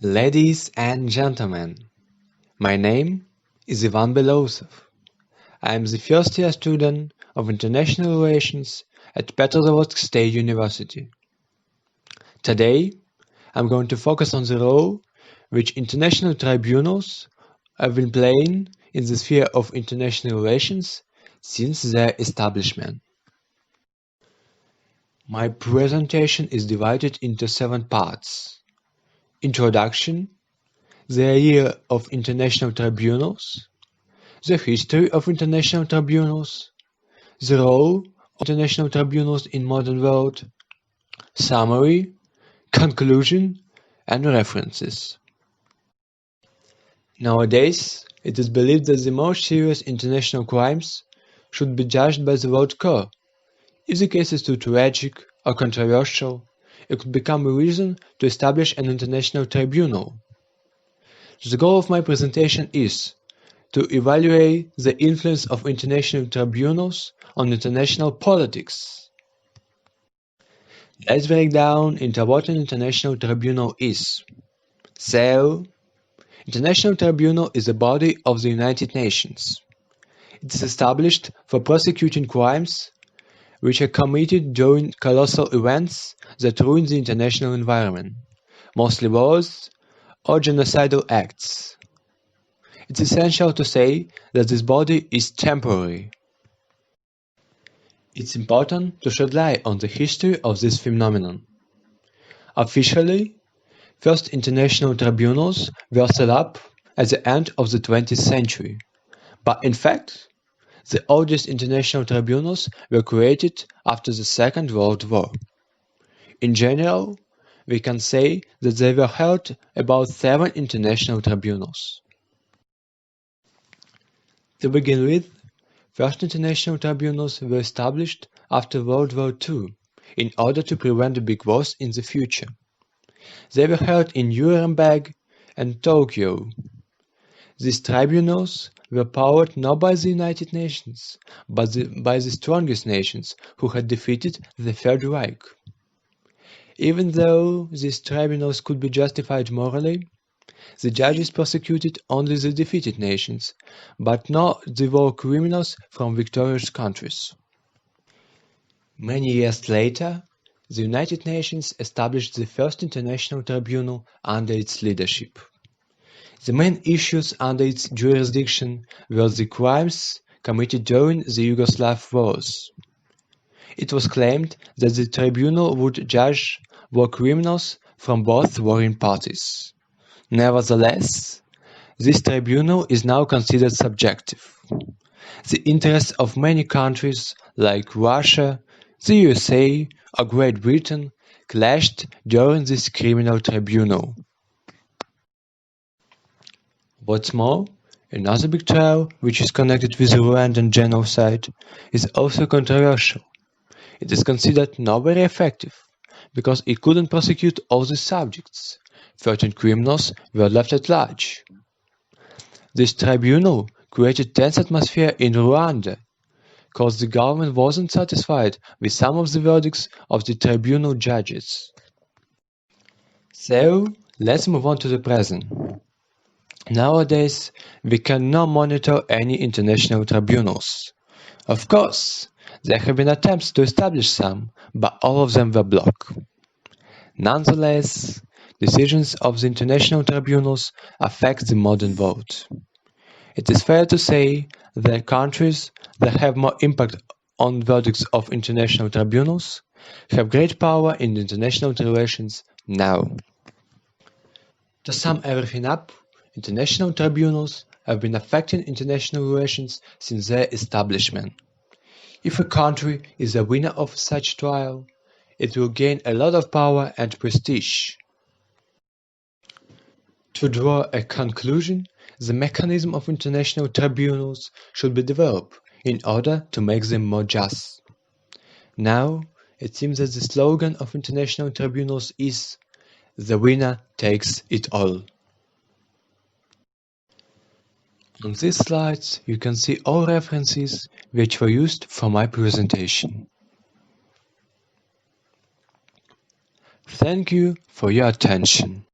Ladies and gentlemen, my name is Ivan Belosov. I am the first year student of International Relations at Petrozavodsk State University. Today, I'm going to focus on the role which international tribunals have been playing in the sphere of international relations since their establishment. My presentation is divided into 7 parts. Introduction, the idea of international tribunals, the history of international tribunals, the role of international tribunals in modern world, summary, conclusion, and references. Nowadays, it is believed that the most serious international crimes should be judged by the world court. If the case is too tragic or controversial, it could become a reason to establish an international tribunal. The goal of my presentation is to evaluate the influence of international tribunals on international politics. Let's break down into what an international tribunal is. So, International Tribunal is a body of the United Nations. It is established for prosecuting crimes which are committed during colossal events that ruin the international environment, mostly wars or genocidal acts. It's essential to say that this body is temporary. It's important to shed light on the history of this phenomenon. Officially, first international tribunals were set up at the end of the 20th century, but in fact, the oldest international tribunals were created after the Second World War. In general, we can say that there were held about 7 international tribunals. To begin with, first international tribunals were established after World War II in order to prevent big wars in the future. They were held in Nuremberg and Tokyo. These tribunals were powered not by the United Nations, but by the strongest nations who had defeated the Third Reich. Even though these tribunals could be justified morally, the judges prosecuted only the defeated nations, but not the war criminals from victorious countries. Many years later, the United Nations established the first international tribunal under its leadership. The main issues under its jurisdiction were the crimes committed during the Yugoslav wars. It was claimed that the tribunal would judge war criminals from both warring parties. Nevertheless, this tribunal is now considered subjective. The interests of many countries like Russia, the USA, or Great Britain clashed during this criminal tribunal. What's more, another big trial which is connected with Rwandan genocide is also controversial. It is considered not very effective because it couldn't prosecute all the subjects. 13 criminals were left at large. This tribunal created tense atmosphere in Rwanda because the government wasn't satisfied with some of the verdicts of the tribunal judges. So, let's move on to the present. Nowadays, we cannot monitor any international tribunals. Of course, there have been attempts to establish some, but all of them were blocked. Nonetheless, decisions of the international tribunals affect the modern world. It is fair to say that countries that have more impact on verdicts of international tribunals have great power in international relations now. To sum everything up, international tribunals have been affecting international relations since their establishment. If a country is a winner of such trial, it will gain a lot of power and prestige. To draw a conclusion, the mechanism of international tribunals should be developed in order to make them more just. Now, it seems that the slogan of international tribunals is "The winner takes it all." On these slides, you can see all references which were used for my presentation. Thank you for your attention.